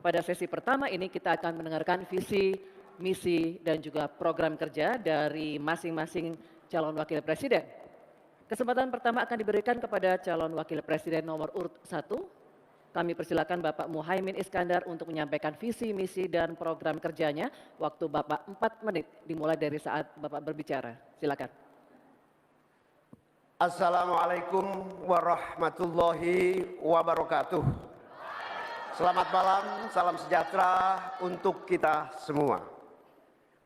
Pada sesi pertama ini kita akan mendengarkan visi, misi, dan juga program kerja dari masing-masing calon wakil presiden. Kesempatan pertama akan diberikan kepada calon wakil presiden nomor urut 1. Kami persilakan Bapak Muhaimin Iskandar untuk menyampaikan visi, misi, dan program kerjanya. Waktu Bapak 4 menit dimulai dari saat Bapak berbicara. Silakan. Assalamualaikum warahmatullahi wabarakatuh. Selamat malam, salam sejahtera untuk kita semua.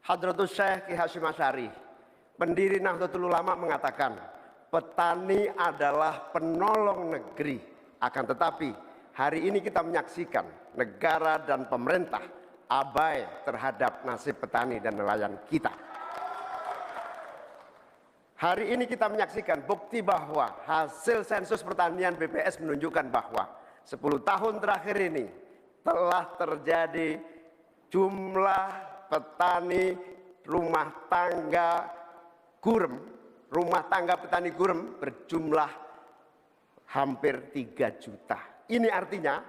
Hadratus Syekh Ki Hasyim Asy'ari, pendiri Nahdlatul Ulama, mengatakan, petani adalah penolong negeri. Akan tetapi, hari ini kita menyaksikan negara dan pemerintah abai terhadap nasib petani dan nelayan kita. Hari ini kita menyaksikan bukti bahwa hasil sensus pertanian BPS menunjukkan bahwa 10 tahun terakhir ini telah terjadi jumlah petani rumah tangga gurem, rumah tangga petani gurem berjumlah hampir 3 juta. Ini artinya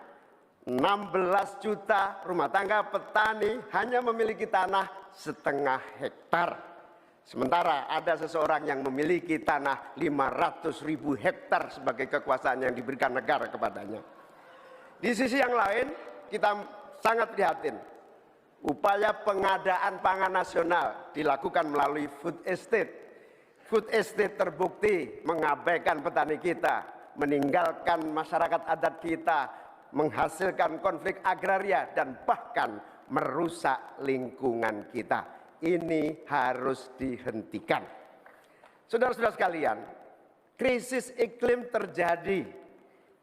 16 juta rumah tangga petani hanya memiliki tanah setengah hektar. Sementara ada seseorang yang memiliki tanah 500.000 hektar sebagai kekuasaan yang diberikan negara kepadanya. Di sisi yang lain, kita sangat prihatin. Upaya pengadaan pangan nasional dilakukan melalui food estate. Food estate terbukti mengabaikan petani kita, meninggalkan masyarakat adat kita, menghasilkan konflik agraria, dan bahkan merusak lingkungan kita. Ini harus dihentikan. Saudara-saudara sekalian, krisis iklim terjadi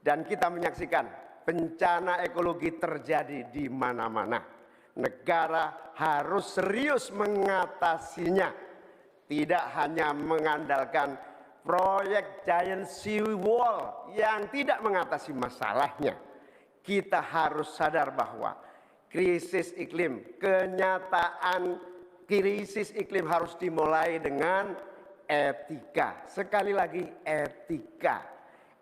dan kita menyaksikan bencana ekologi terjadi di mana-mana. Negara harus serius mengatasinya. Tidak hanya mengandalkan proyek giant sea wall yang tidak mengatasi masalahnya. Kita harus sadar bahwa krisis iklim, kenyataan krisis iklim harus dimulai dengan etika. Sekali lagi, etika.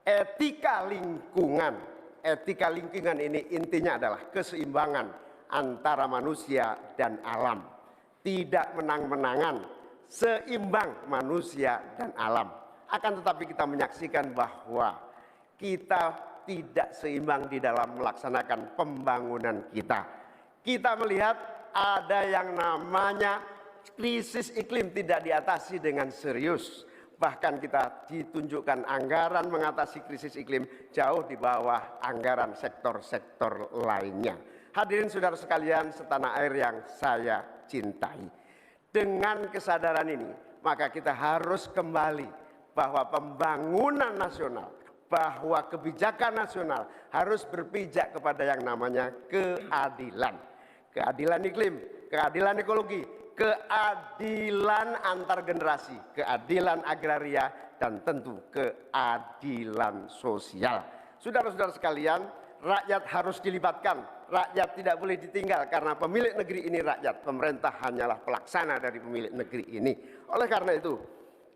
Etika lingkungan. Etika lingkungan ini intinya adalah keseimbangan antara manusia dan alam. Tidak menang-menangan, seimbang manusia dan alam. Akan tetapi kita menyaksikan bahwa kita tidak seimbang di dalam melaksanakan pembangunan kita. Kita melihat ada yang namanya krisis iklim tidak diatasi dengan serius. Bahkan kita ditunjukkan anggaran mengatasi krisis iklim jauh di bawah anggaran sektor-sektor lainnya. Hadirin saudara sekalian setanah air yang saya cintai. Dengan kesadaran ini, maka kita harus kembali bahwa pembangunan nasional, bahwa kebijakan nasional harus berpijak kepada yang namanya keadilan. Keadilan iklim, keadilan ekologi, keadilan antar generasi, keadilan agraria, dan tentu keadilan sosial. Saudara-saudara sekalian, rakyat harus dilibatkan, rakyat tidak boleh ditinggal karena pemilik negeri ini rakyat, pemerintah hanyalah pelaksana dari pemilik negeri ini. Oleh karena itu,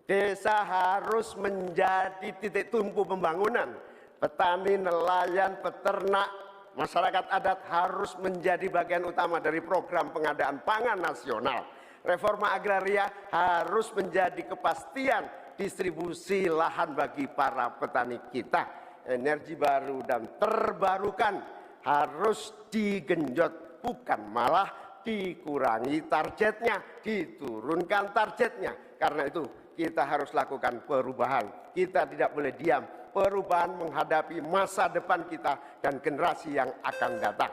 desa harus menjadi titik tumpu pembangunan. Petani, nelayan, peternak, masyarakat adat harus menjadi bagian utama dari program pengadaan pangan nasional. Reforma agraria harus menjadi kepastian distribusi lahan bagi para petani kita. Energi baru dan terbarukan harus digenjot, bukan malah dikurangi targetnya, diturunkan targetnya. Karena itu kita harus lakukan perubahan. Kita tidak boleh diam. Perubahan menghadapi masa depan kita dan generasi yang akan datang.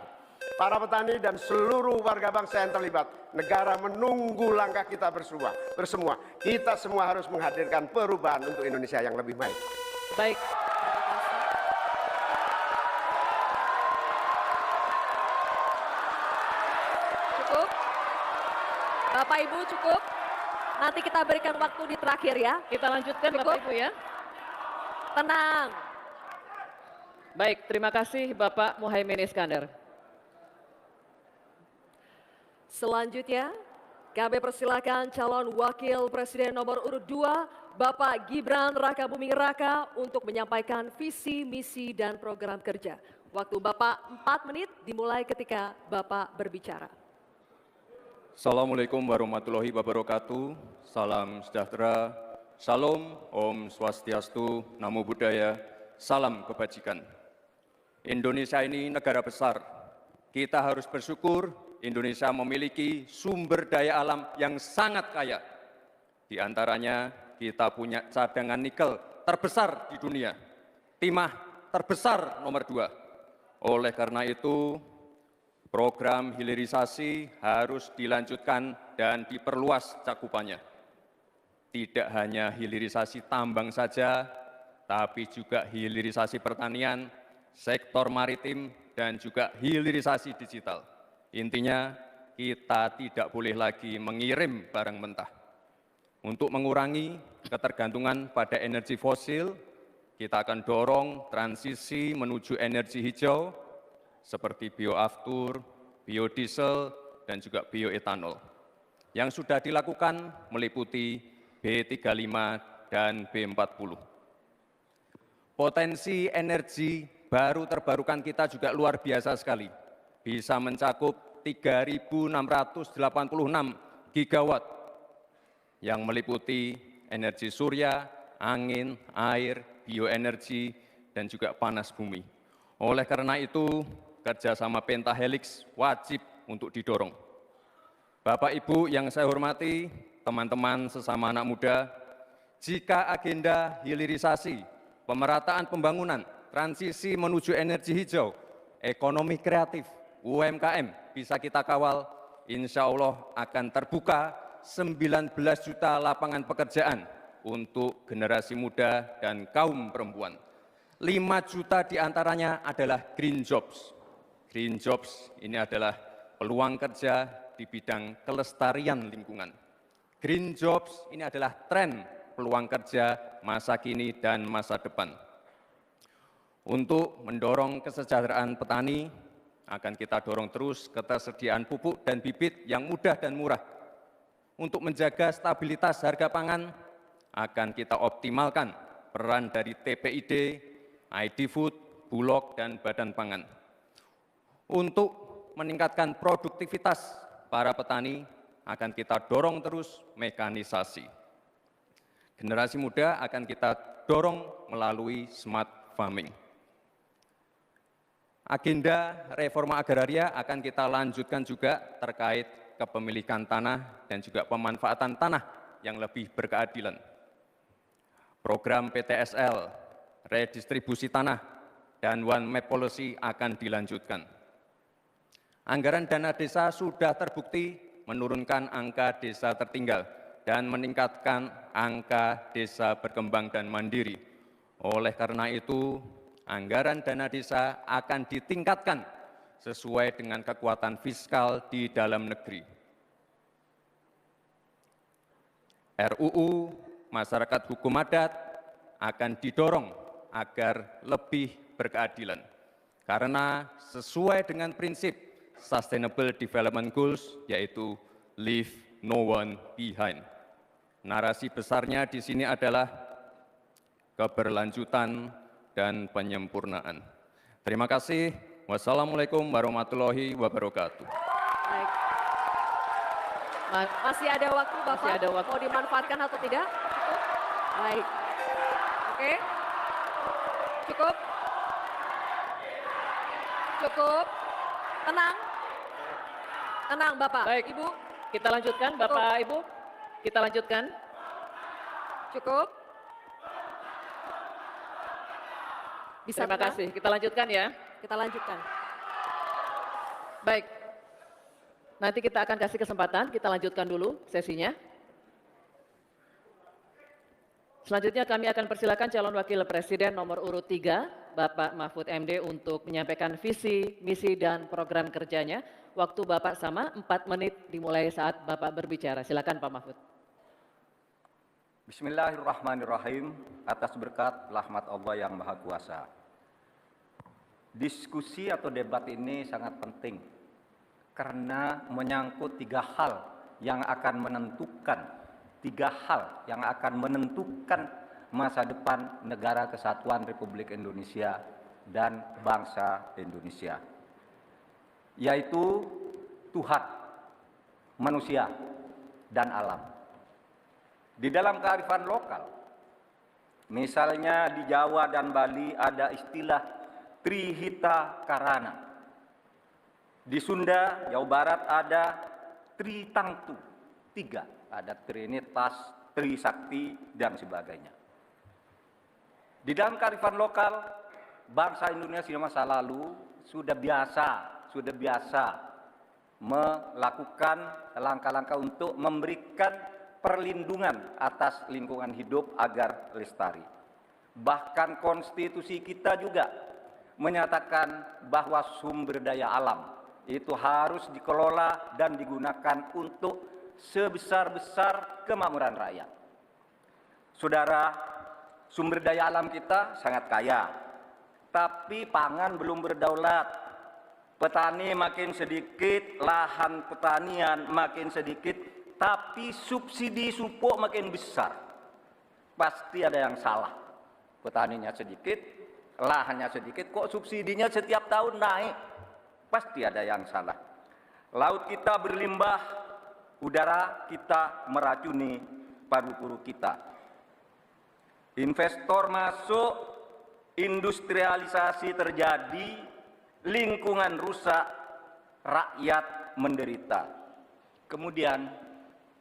Para petani dan seluruh warga bangsa yang terlibat, negara menunggu langkah kita bersemua. Kita semua harus menghadirkan perubahan untuk Indonesia yang lebih baik. Baik. Cukup? Bapak Ibu cukup? Nanti kita berikan waktu di terakhir ya. Kita lanjutkan cukup? Bapak Ibu ya. Tenang. Baik, terima kasih Bapak Muhaimin Iskandar. Selanjutnya, kami persilakan calon wakil presiden nomor urut 2, Bapak Gibran Rakabuming Raka untuk menyampaikan visi, misi, dan program kerja. Waktu Bapak 4 menit dimulai ketika Bapak berbicara. Assalamualaikum warahmatullahi wabarakatuh. Salam sejahtera, Shalom, Om Swastiastu, Namo Buddhaya, salam kebajikan. Indonesia ini negara besar. Kita harus bersyukur Indonesia memiliki sumber daya alam yang sangat kaya. Di antaranya kita punya cadangan nikel terbesar di dunia, timah terbesar nomor 2. Oleh karena itu, program hilirisasi harus dilanjutkan dan diperluas cakupannya. Tidak hanya hilirisasi tambang saja, tapi juga hilirisasi pertanian, sektor maritim, dan juga hilirisasi digital. Intinya, kita tidak boleh lagi mengirim barang mentah. Untuk mengurangi ketergantungan pada energi fosil, kita akan dorong transisi menuju energi hijau seperti bioaftur, biodiesel, dan juga bioetanol. Yang sudah dilakukan meliputi B35 dan B40. Potensi energi baru terbarukan kita juga luar biasa sekali. Bisa mencakup 3.686 gigawatt yang meliputi energi surya, angin, air, bioenergi, dan juga panas bumi. Oleh karena itu, kerjasama Pentahelix wajib untuk didorong. Bapak Ibu yang saya hormati, teman-teman sesama anak muda, jika agenda hilirisasi, pemerataan pembangunan, transisi menuju energi hijau, ekonomi kreatif, UMKM bisa kita kawal, insya Allah akan terbuka 19 juta lapangan pekerjaan untuk generasi muda dan kaum perempuan. 5 juta diantaranya adalah green jobs. Green jobs ini adalah peluang kerja di bidang kelestarian lingkungan. Green jobs ini adalah tren peluang kerja masa kini dan masa depan. Untuk mendorong kesejahteraan petani, akan kita dorong terus ketersediaan pupuk dan bibit yang mudah dan murah. Untuk menjaga stabilitas harga pangan, akan kita optimalkan peran dari TPID, ID Food, Bulog, dan Badan Pangan. Untuk meningkatkan produktivitas para petani, akan kita dorong terus mekanisasi. Generasi muda akan kita dorong melalui smart farming. Agenda reforma agraria akan kita lanjutkan juga terkait kepemilikan tanah dan juga pemanfaatan tanah yang lebih berkeadilan. Program PTSL, redistribusi tanah, dan One Map Policy akan dilanjutkan. Anggaran dana desa sudah terbukti menurunkan angka desa tertinggal dan meningkatkan angka desa berkembang dan mandiri. Oleh karena itu, anggaran dana desa akan ditingkatkan sesuai dengan kekuatan fiskal di dalam negeri. RUU Masyarakat Hukum Adat akan didorong agar lebih berkeadilan, karena sesuai dengan prinsip Sustainable Development Goals, yaitu Leave No One Behind. Narasi besarnya di sini adalah keberlanjutan dan penyempurnaan. Terima kasih. Wassalamualaikum warahmatullahi wabarakatuh. Baik. Masih ada waktu, Bapak? Masih ada waktu. Mau dimanfaatkan atau tidak? Cukup? Baik. Oke. Cukup? Cukup? Tenang? Tenang, Bapak. Baik. Ibu? Kita lanjutkan, Bapak, Ibu. Kita lanjutkan. Cukup? Bisa Terima tenang? kasih. Kita lanjutkan ya. Kita lanjutkan. Baik. Nanti kita akan kasih kesempatan, kita lanjutkan dulu sesinya. Selanjutnya kami akan persilakan calon wakil presiden nomor urut 3, Bapak Mahfud MD untuk menyampaikan visi, misi, dan program kerjanya. Waktu Bapak sama 4 menit dimulai saat Bapak berbicara. Silakan Pak Mahfud. Bismillahirrahmanirrahim, atas berkat rahmat Allah yang Maha Kuasa. Diskusi atau debat ini sangat penting karena menyangkut 3 hal yang akan menentukan masa depan negara kesatuan Republik Indonesia dan bangsa Indonesia, yaitu Tuhan, manusia, dan alam. Di dalam kearifan lokal, misalnya di Jawa dan Bali ada istilah Trihita Karana. Di Sunda, Jawa Barat ada Tritangtu, 3. Ada Trinitas, Trisakti, dan sebagainya. Di dalam kearifan lokal, bangsa Indonesia di masa lalu sudah biasa melakukan langkah-langkah untuk memberikan perlindungan atas lingkungan hidup agar lestari. Bahkan konstitusi kita juga menyatakan bahwa sumber daya alam itu harus dikelola dan digunakan untuk sebesar-besar kemakmuran rakyat. Saudara, sumber daya alam kita sangat kaya, tapi pangan belum berdaulat. Petani makin sedikit, lahan pertanian makin sedikit, tapi subsidi pupuk makin besar. Pasti ada yang salah. Petaninya sedikit, lahannya sedikit, kok subsidinya setiap tahun naik? Pasti ada yang salah. Laut kita berlimbah, udara kita meracuni paru-paru kita. Investor masuk, industrialisasi terjadi, lingkungan rusak, rakyat menderita. Kemudian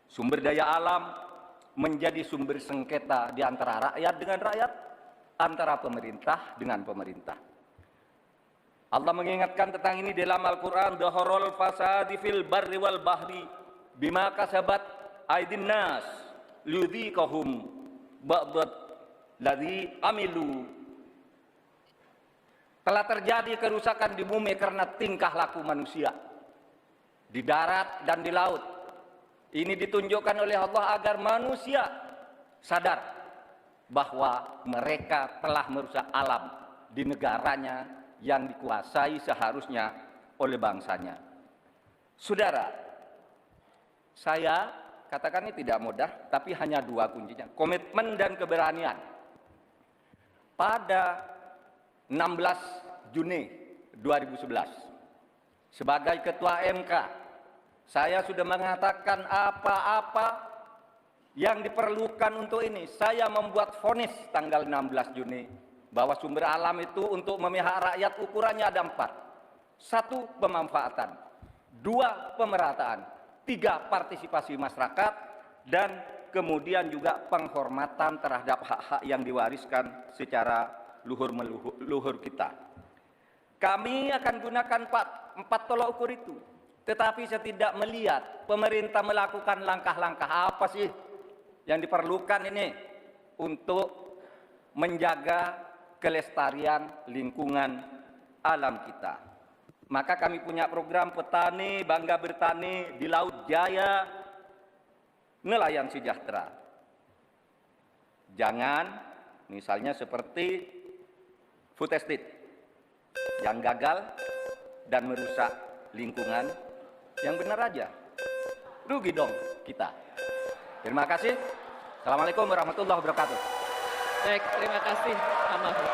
sumber daya alam menjadi sumber sengketa di antara rakyat dengan rakyat, antara pemerintah dengan pemerintah. Allah mengingatkan tentang ini dalam Al-Quran, Dhaharul fasadi fil barri wal bahri bima kasabat aydin nas liyudhiqahum ba'dad ladzi amilu. Telah terjadi kerusakan di bumi karena tingkah laku manusia di darat dan di laut. Ini ditunjukkan oleh Allah agar manusia sadar bahwa mereka telah merusak alam di negaranya yang dikuasai seharusnya oleh bangsanya. Saudara, saya katakan ini tidak mudah, tapi hanya 2 kuncinya, komitmen dan keberanian. Pada 16 Juni 2011, sebagai Ketua MK, saya sudah mengatakan apa-apa yang diperlukan untuk ini. Saya membuat vonis tanggal 16 Juni bahwa sumber alam itu untuk memihak rakyat ukurannya ada 4. 1. Pemanfaatan, 2. Pemerataan, 3. Partisipasi masyarakat, dan kemudian juga penghormatan terhadap hak-hak yang diwariskan secara luhur kita. Kami akan gunakan 4 tolak ukur itu. Tetapi saya tidak melihat pemerintah melakukan langkah-langkah apa sih yang diperlukan ini untuk menjaga kelestarian lingkungan alam kita. Maka kami punya program petani bangga bertani di Laut Jaya, nelayan sejahtera. Jangan misalnya seperti food estate yang gagal dan merusak lingkungan. Yang benar aja, rugi dong kita. Terima kasih. Assalamualaikum warahmatullahi wabarakatuh. Baik, terima kasih Pak Mahfud.